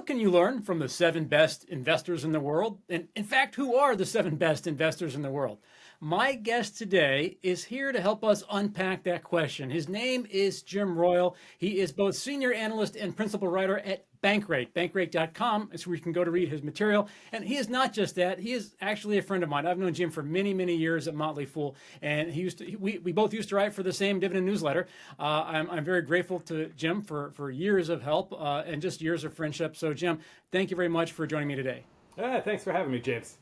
What can you learn from the 7 best investors in the world? And in fact, who are the 7 best investors in the world? My guest today is here to help us unpack that question. His name is Jim Royal. He is both senior analyst and principal writer at Bankrate. Bankrate.com is where you can go to read his material. And he is not just that, he is actually a friend of mine. I've known Jim for many, many years at Motley Fool. And we both used to write for the same dividend newsletter. I'm very grateful to Jim for years of help and just years of friendship. So Jim, thank you very much for joining me today. Thanks for having me, James.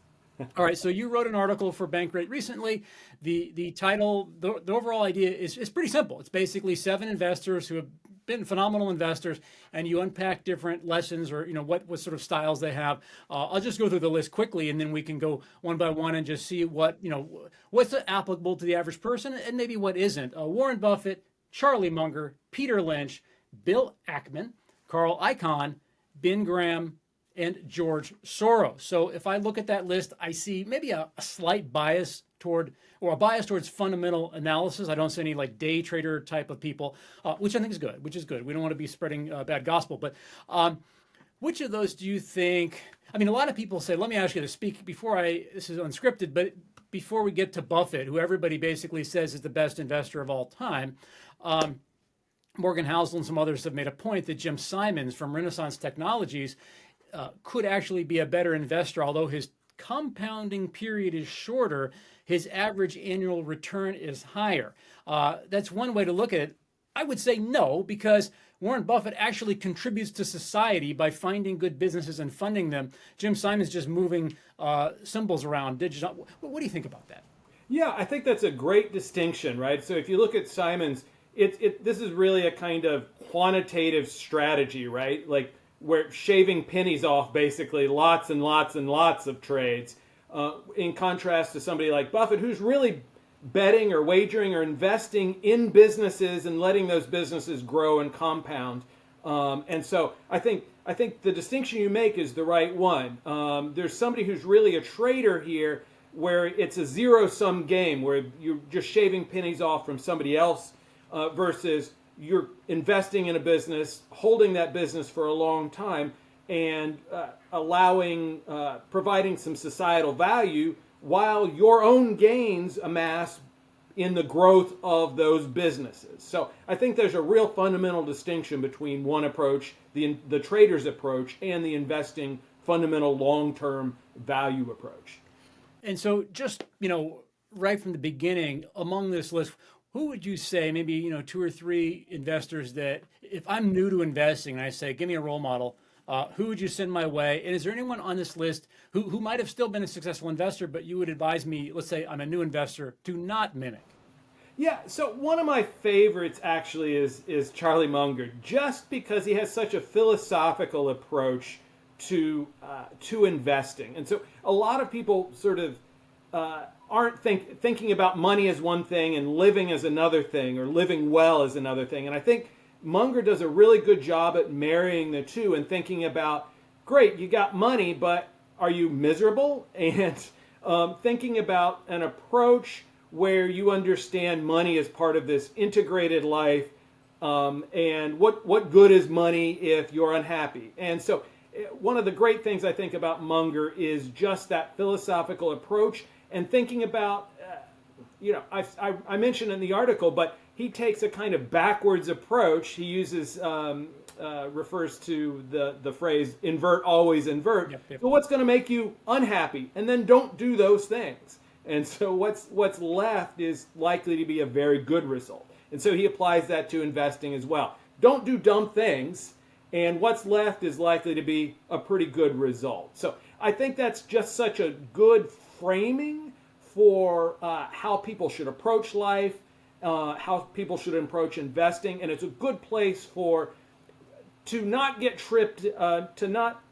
All right, so you wrote an article for Bankrate recently. The title, the overall idea is pretty simple. It's basically 7 investors who have been phenomenal investors, and you unpack different lessons or what sort of styles they have. I'll just go through the list quickly, and then we can go one by one and just see what's applicable to the average person and maybe what isn't. Warren Buffett, Charlie Munger, Peter Lynch, Bill Ackman, Carl Icahn, Ben Graham, and George Soros. So if I look at that list, I see maybe a slight bias towards fundamental analysis. I don't see any like day trader type of people, which I think is good, We don't want to be spreading bad gospel, but which of those do you think, I mean, a lot of people say, let me ask you to speak this is unscripted, but before we get to Buffett, who everybody basically says is the best investor of all time, Morgan Housel and some others have made a point that Jim Simons from Renaissance Technologies could actually be a better investor, although his compounding period is shorter, his average annual return is higher. That's one way to look at it. I would say no, because Warren Buffett actually contributes to society by finding good businesses and funding them. Jim Simons just moving symbols around digital. What do you think about that? Yeah, I think that's a great distinction, right? So if you look at Simons, this is really a kind of quantitative strategy, right? Like we're shaving pennies off basically lots and lots and lots of trades, in contrast to somebody like Buffett, who's really betting or wagering or investing in businesses and letting those businesses grow and compound. And so I think the distinction you make is the right one. There's somebody who's really a trader here, where it's a zero-sum game, where you're just shaving pennies off from somebody else, versus you're investing in a business, holding that business for a long time, and providing some societal value while your own gains amass in the growth of those businesses. So I think there's a real fundamental distinction between one approach, the trader's approach, and the investing fundamental long-term value approach. And so just, right from the beginning, among this list, who would you say, maybe 2 or 3 investors that, if I'm new to investing and I say, give me a role model, who would you send my way? And is there anyone on this list who might have still been a successful investor, but you would advise me, let's say I'm a new investor, to not mimic? Yeah, so one of my favorites actually is Charlie Munger, just because he has such a philosophical approach to investing. And so a lot of people sort of aren't thinking about money as one thing and living as another thing, or living well as another thing. And I think Munger does a really good job at marrying the two and thinking about, great, you got money, but are you miserable? And thinking about an approach where you understand money as part of this integrated life, and what good is money if you're unhappy? And so one of the great things I think about Munger is just that philosophical approach, and thinking about, I mentioned in the article, but he takes a kind of backwards approach. He uses, refers to the phrase, invert, always invert. Yep. So what's going to make you unhappy? And then don't do those things. And so what's left is likely to be a very good result. And so he applies that to investing as well. Don't do dumb things, and what's left is likely to be a pretty good result. So I think that's just such a good framing for how people should approach life, how people should approach investing, and it's a good place to not get tripped, to not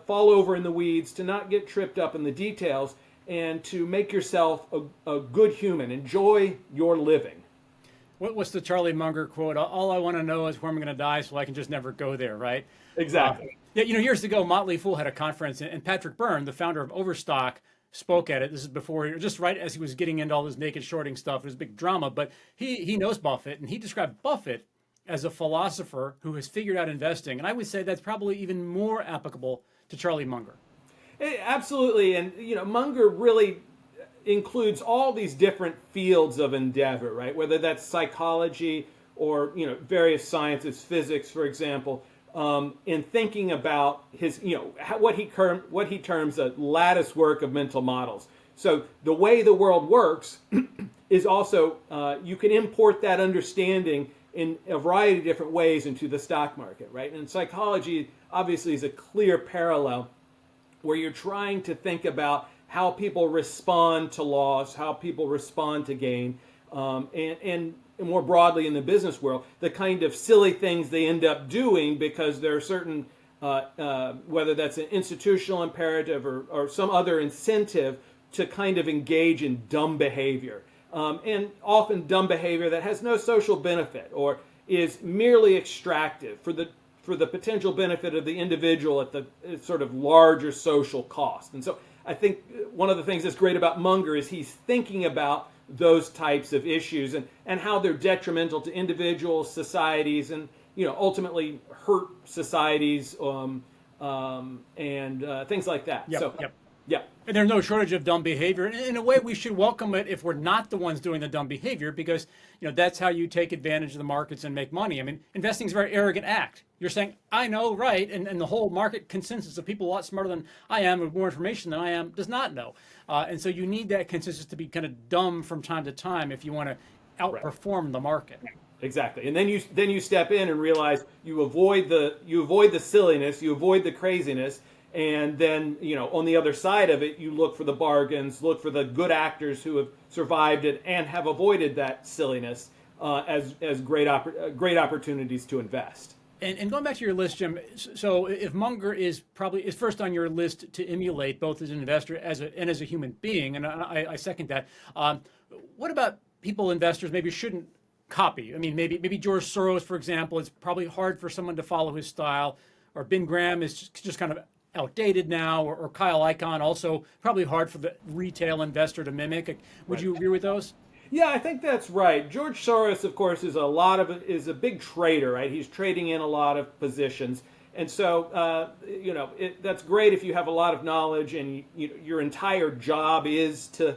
fall over in the weeds, to not get tripped up in the details, and to make yourself a good human. Enjoy your living. What's the Charlie Munger quote? All I want to know is where I'm going to die, so I can just never go there, right? Exactly. Years ago, Motley Fool had a conference, and Patrick Byrne, the founder of Overstock, spoke at it. This is before, just right as he was getting into all this naked shorting stuff. It was a big drama, but he knows Buffett, and he described Buffett as a philosopher who has figured out investing. And I would say that's probably even more applicable to Charlie Munger. Absolutely. And, Munger really includes all these different fields of endeavor, right? Whether that's psychology or, various sciences, physics, for example, in thinking about his, what he terms a lattice work of mental models. So the way the world works is also, you can import that understanding in a variety of different ways into the stock market, right? And psychology obviously is a clear parallel where you're trying to think about how people respond to loss, how people respond to gain, and more broadly in the business world, the kind of silly things they end up doing because there are certain, whether that's an institutional imperative or some other incentive to kind of engage in dumb behavior. And often dumb behavior that has no social benefit or is merely extractive for the potential benefit of the individual at the sort of larger social cost. And so I think one of the things that's great about Munger is he's thinking about those types of issues and how they're detrimental to individuals, societies, and ultimately hurt societies and things like that. Yep. Yeah. And there's no shortage of dumb behavior. And in a way, we should welcome it if we're not the ones doing the dumb behavior, because that's how you take advantage of the markets and make money. I mean, investing is a very arrogant act. You're saying, I know, right, and the whole market consensus of people a lot smarter than I am, with more information than I am, does not know. And so you need that consensus to be kind of dumb from time to time if you want to outperform the market. Exactly. And then you step in and realize you avoid the silliness, you avoid the craziness. And then, on the other side of it, you look for the bargains, look for the good actors who have survived it and have avoided that silliness as great opportunities to invest. And going back to your list, Jim, so if Munger is first on your list to emulate both as an investor and as a human being, and I second that. What about investors maybe shouldn't copy? I mean, maybe George Soros, for example, it's probably hard for someone to follow his style, or Ben Graham is just kind of outdated now, or Kyle Icahn, also probably hard for the retail investor to mimic. Would you agree with those? Yeah, I think that's right. George Soros, of course, is a big trader, right? He's trading in a lot of positions, and so that's great if you have a lot of knowledge and your entire job is to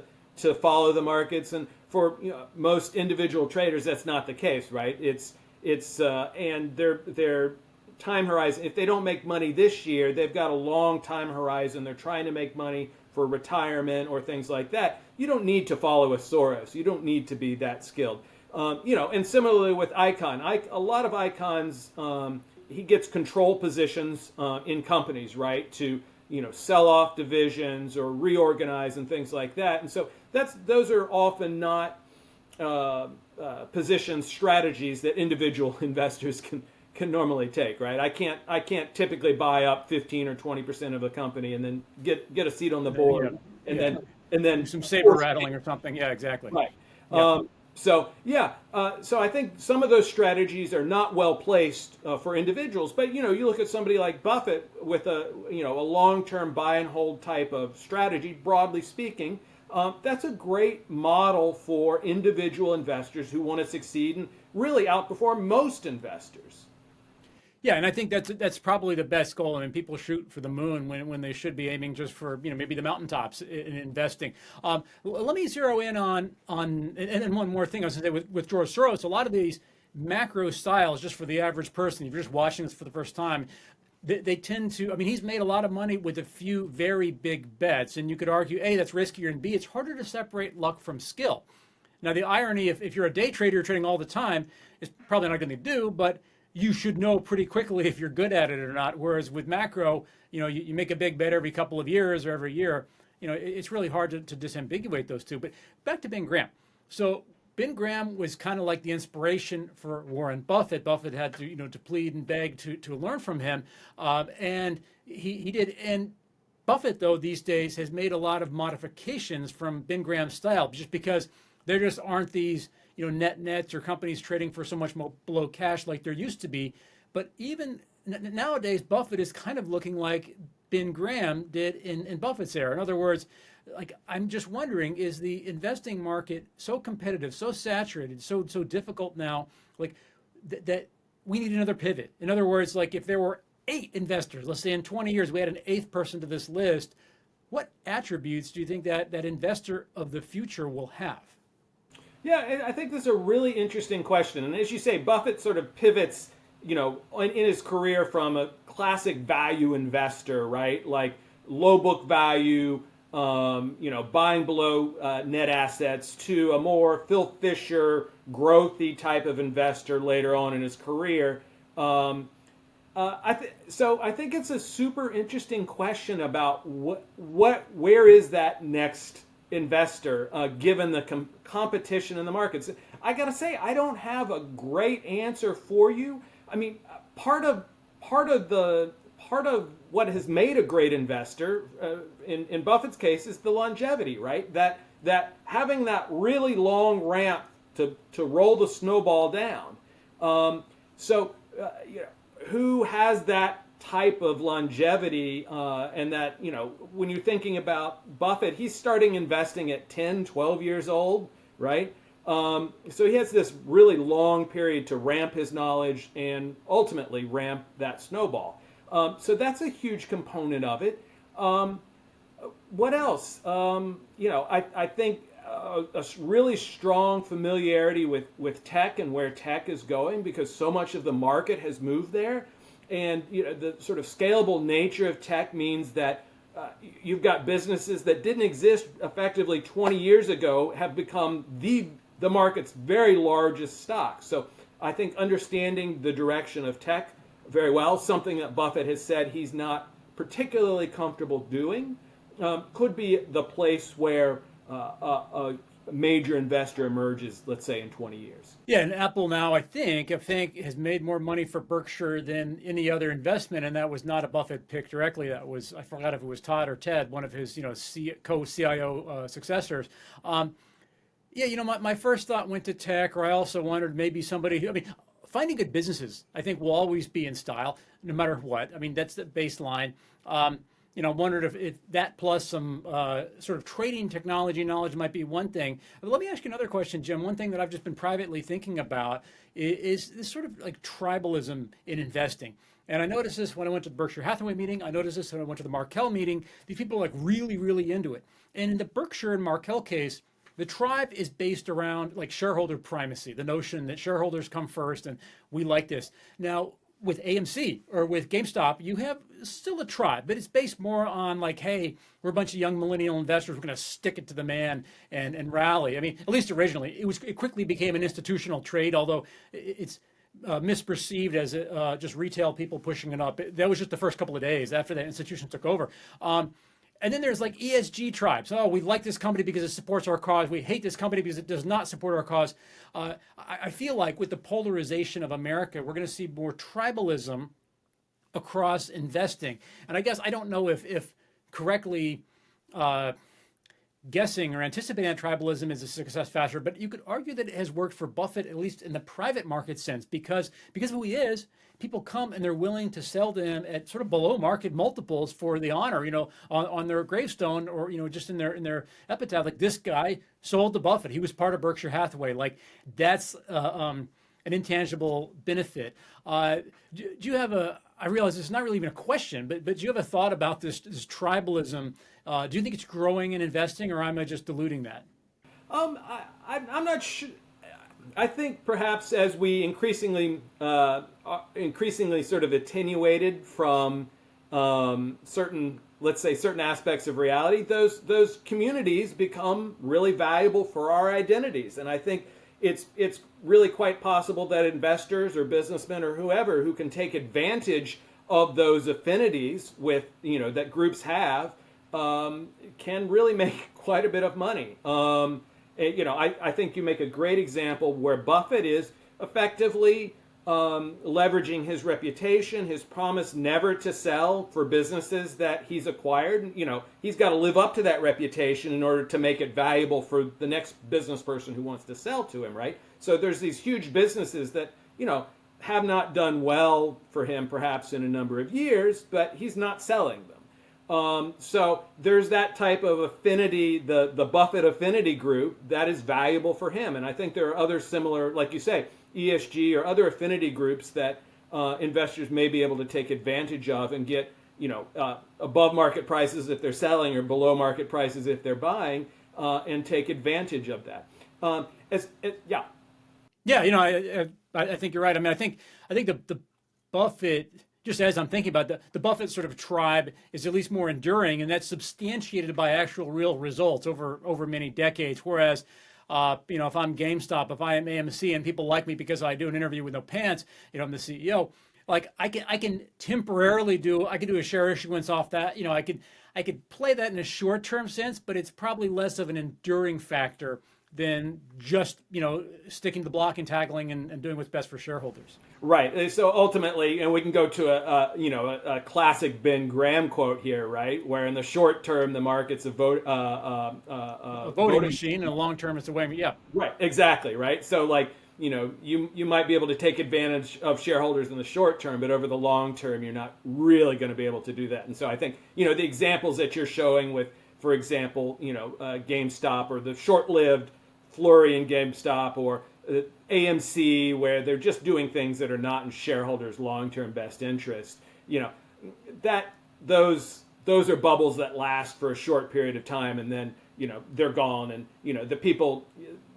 follow the markets. And for most individual traders, that's not the case, right? It's and their time horizon. If they don't make money this year, they've got a long time horizon. They're trying to make money for retirement or things like that. You don't need to follow a Soros. You don't need to be that skilled. And similarly with Icahn, a lot of Icahns, he gets control positions in companies, right, to sell off divisions or reorganize and things like that. And so those are often not positions, strategies that individual investors can normally take, right? I can't typically buy up 15 or 20% of a company and then get a seat on the board and then some saber rattling or something. Yeah, exactly. Right. So I think some of those strategies are not well placed for individuals. But you look at somebody like Buffett with a long-term buy and hold type of strategy, broadly speaking. That's a great model for individual investors who want to succeed and really outperform most investors. Yeah, and I think that's probably the best goal. I mean, people shoot for the moon when they should be aiming just for maybe the mountaintops in investing. Let me zero in on and one more thing I was going to say with George Soros. A lot of these macro styles, just for the average person, if you're just watching this for the first time, they tend to. I mean, he's made a lot of money with a few very big bets, and you could argue, A, that's riskier, and B, it's harder to separate luck from skill. Now, the irony, if you're a day trader, you're trading all the time, is probably not going to do, but you should know pretty quickly if you're good at it or not. Whereas with macro, you make a big bet every couple of years or every year. It's really hard to disambiguate those two. But back to Ben Graham. So Ben Graham was kind of like the inspiration for Warren Buffett. Buffett had to plead and beg to learn from him, and he did. And Buffett, though, these days has made a lot of modifications from Ben Graham's style, just because there just aren't these nets or companies trading for so much below cash like there used to be. But even nowadays, Buffett is kind of looking like Ben Graham did in Buffett's era. In other words, I'm just wondering, is the investing market so competitive, so saturated, so difficult now, that we need another pivot. In other words, like if there were 8 investors, let's say in 20 years we had an 8th person to this list, what attributes do you think that investor of the future will have? Yeah, I think this is a really interesting question. And as you say, Buffett sort of pivots, in his career from a classic value investor, right? Like low book value, buying below net assets, to a more Phil Fisher, growthy type of investor later on in his career. I think it's a super interesting question about where is that next investor given the competition in the markets. I gotta say, I don't have a great answer for you. I mean, part of what has made a great investor in Buffett's case is the longevity, right? That having that really long ramp to roll the snowball down. Who has that type of longevity and that, when you're thinking about Buffett, he's starting investing at 10, 12 years old, right? So he has this really long period to ramp his knowledge and ultimately ramp that snowball. So that's a huge component of it. What else? I think a really strong familiarity with tech and where tech is going, because so much of the market has moved there. And the sort of scalable nature of tech means that you've got businesses that didn't exist effectively 20 years ago have become the market's very largest stocks. So I think understanding the direction of tech very well, something that Buffett has said he's not particularly comfortable doing, could be the place where a major investor emerges, let's say, in 20 years. Yeah, and Apple now, I think, has made more money for Berkshire than any other investment, and that was not a Buffett pick directly. That was, I forgot if it was Todd or Ted, one of his, co-CIO successors. My first thought went to tech, or I also wondered maybe finding good businesses, I think, will always be in style, no matter what. I mean, that's the baseline. Wondered if that plus some sort of trading technology knowledge might be one thing. But let me ask you another question, Jim. One thing that I've just been privately thinking about is this sort of like tribalism in investing. And I noticed this when I went to the Berkshire Hathaway meeting. I noticed this when I went to the Markel meeting. These people are like really, really into it. And in the Berkshire and Markel case, the tribe is based around like shareholder primacy, the notion that shareholders come first and we like this. Now, with AMC or with GameStop, you have still a tribe, but it's based more on like, hey, we're a bunch of young millennial investors. We're going to stick it to the man and rally. I mean, at least originally, it quickly became an institutional trade, although it's misperceived as just retail people pushing it up. That was just the first couple of days after the institution took over. And then there's like ESG tribes. Oh, we like this company because it supports our cause. We hate this company because it does not support our cause. I feel like with the polarization of America, we're going to see more tribalism across investing. And I guess I don't know if correctly guessing or anticipating that tribalism is a success factor, but you could argue that it has worked for Buffett, at least in the private market sense, because of who he is. People come and they're willing to sell to him at sort of below market multiples for the honor, on their gravestone or, just in their epitaph. Like, this guy sold to Buffett. He was part of Berkshire Hathaway. Like, that's an intangible benefit. Do you have I realize it's not really even a question, but do you have a thought about this tribalism? Do you think it's growing in investing, or am I just diluting that? I'm not sure. I think perhaps as we increasingly sort of attenuated from certain aspects of reality, those communities become really valuable for our identities. And I think it's really quite possible that investors or businessmen or whoever who can take advantage of those affinities with that groups have can really make quite a bit of money. I think you make a great example where Buffett is effectively leveraging his reputation, his promise never to sell for businesses that he's acquired. He's got to live up to that reputation in order to make it valuable for the next business person who wants to sell to him, right? So there's these huge businesses that, have not done well for him perhaps in a number of years, but he's not selling them. So there's that type of affinity, the Buffett affinity group that is valuable for him. And I think there are other similar, like you say, ESG or other affinity groups that investors may be able to take advantage of and get, above market prices if they're selling or below market prices if they're buying, and take advantage of that. Yeah. Yeah, I think you're right. I mean, I think the Buffett, just as I'm thinking about the Buffett sort of tribe is at least more enduring, and that's substantiated by actual real results over many decades. Whereas, if I'm GameStop, if I am AMC, and people like me because I do an interview with no pants, I'm the CEO. Like I can temporarily do a share issuance off that. I could play that in a short term sense, but it's probably less of an enduring factor than just sticking to the block and tackling and doing what's best for shareholders. Right. So ultimately, and we can go to a classic Ben Graham quote here, right? Where in the short term the market's a voting machine, and the long term it's a way. Yeah. Right. Exactly. Right. So you might be able to take advantage of shareholders in the short term, but over the long term you're not really going to be able to do that. And so I think the examples that you're showing with, for example, GameStop, or the short-lived flurry in GameStop, or AMC, where they're just doing things that are not in shareholders' long-term best interest. That those are bubbles that last for a short period of time, and then they're gone, and the people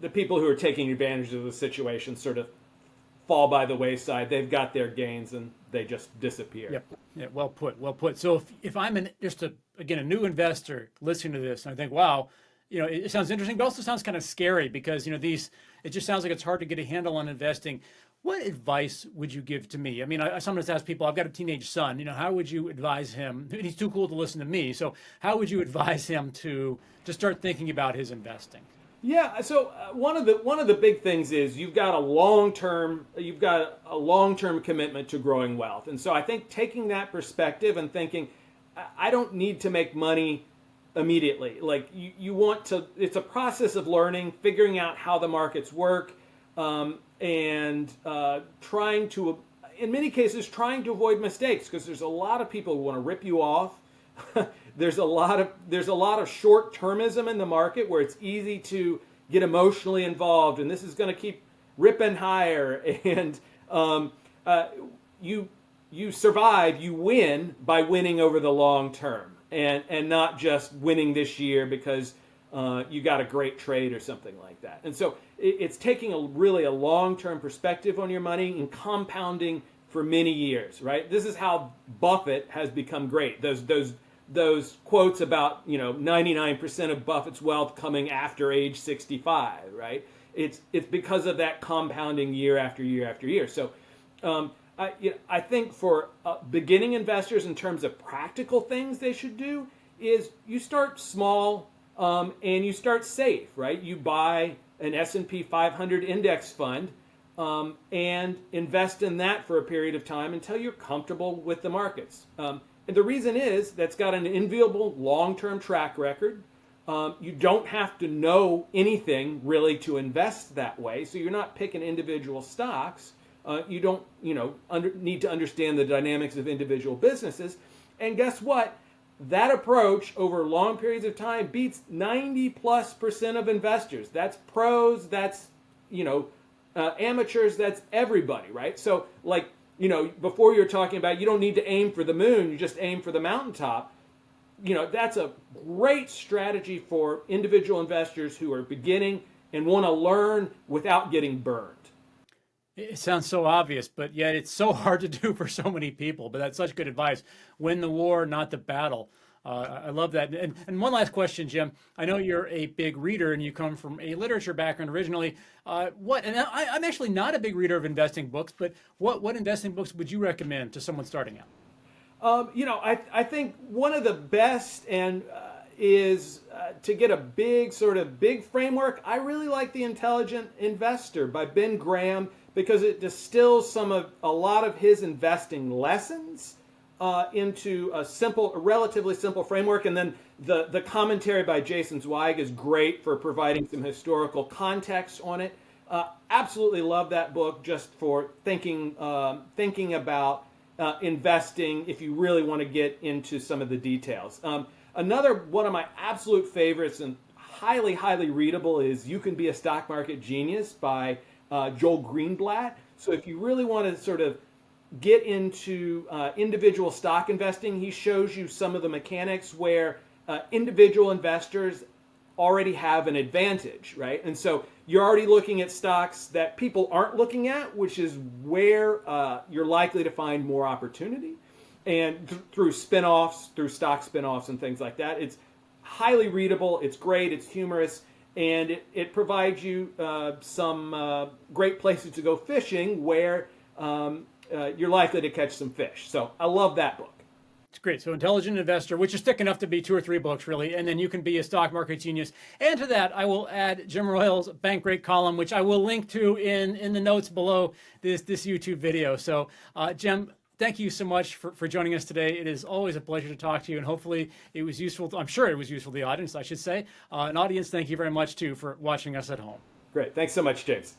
who are taking advantage of the situation sort of fall by the wayside. They've got their gains and they just disappear. Yep. Yeah. Well put. So if I'm a new investor listening to this, and I think, wow, it sounds interesting, but also sounds kind of scary because it just sounds like it's hard to get a handle on investing. What advice would you give to me? I mean, I sometimes ask people, I've got a teenage son, how would you advise him? He's too cool to listen to me. So how would you advise him to start thinking about his investing? Yeah, so one of the big things is you've got a long-term commitment to growing wealth. And so I think taking that perspective and thinking, I don't need to make money immediately. Like you want to, it's a process of learning, figuring out how the markets work, and trying to, in many cases, trying to avoid mistakes, because there's a lot of people who want to rip you off. There's a lot of short-termism in the market where it's easy to get emotionally involved, and this is going to keep ripping higher. And you survive, you win by winning over the long term, and not just winning this year because you got a great trade or something like that. And so it's taking a long-term perspective on your money and compounding for many years, right? This is how Buffett has become great. Those quotes about 99% of Buffett's wealth coming after age 65, right? It's because of that compounding year after year after year. So I think for beginning investors, in terms of practical things they should do, is you start small, and you start safe, right? You buy an S&P 500 index fund, and invest in that for a period of time until you're comfortable with the markets. And the reason is that's got an enviable long-term track record. You don't have to know anything really to invest that way, so you're not picking individual stocks. You don't need to understand the dynamics of individual businesses. And guess what? That approach over long periods of time beats 90+% of investors. That's pros, that's amateurs, that's everybody, right? So before you're talking about you don't need to aim for the moon, you just aim for the mountaintop. That's a great strategy for individual investors who are beginning and want to learn without getting burned. It sounds so obvious, but yet it's so hard to do for so many people. But that's such good advice. Win the war, not the battle. I love that. And one last question, Jim. I know you're a big reader and you come from a literature background originally. And I'm actually not a big reader of investing books, but what investing books would you recommend to someone starting out? I think one of the best is to get a big framework. I really like The Intelligent Investor by Ben Graham, because it distills a lot of his investing lessons into a relatively simple framework. And then the commentary by Jason Zweig is great for providing some historical context on it. Absolutely love that book just for thinking about investing if you really want to get into some of the details. Another one of my absolute favorites and highly, highly readable is You Can Be a Stock Market Genius by Joel Greenblatt. So if you really want to sort of get into individual stock investing, he shows you some of the mechanics where individual investors already have an advantage, right? And so you're already looking at stocks that people aren't looking at, which is where you're likely to find more opportunity. And through spinoffs, through stock spinoffs and things like that. It's highly readable, it's great, it's humorous, and it provides you some great places to go fishing where you're likely to catch some fish. So I love that book. It's great. So Intelligent Investor, which is thick enough to be 2 or 3 books, really, and then You Can Be a Stock Market Genius. And to that, I will add Jim Royal's Bankrate column, which I will link to in the notes below this YouTube video. So Jim, thank you so much for joining us today. It is always a pleasure to talk to you, and hopefully it was useful. I'm sure it was useful to the audience, I should say. An audience, thank you very much, too, for watching us at home. Great. Thanks so much, James.